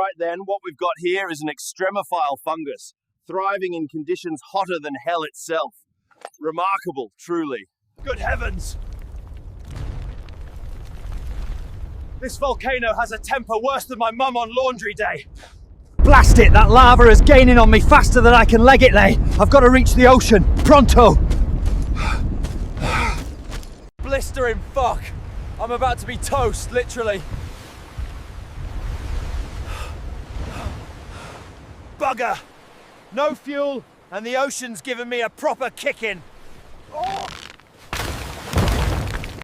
Right then, what we've got here is an extremophile fungus, thriving in conditions hotter than hell itself. Remarkable, truly. Good heavens! This volcano has a temper worse than my mum on laundry day. Blast it, that lava is gaining on me faster than I can leg it lay. I've got to reach the ocean, pronto! Blistering fuck. I'm about to be toast, literally. Bugger! No fuel, and the ocean's given me a proper kicking.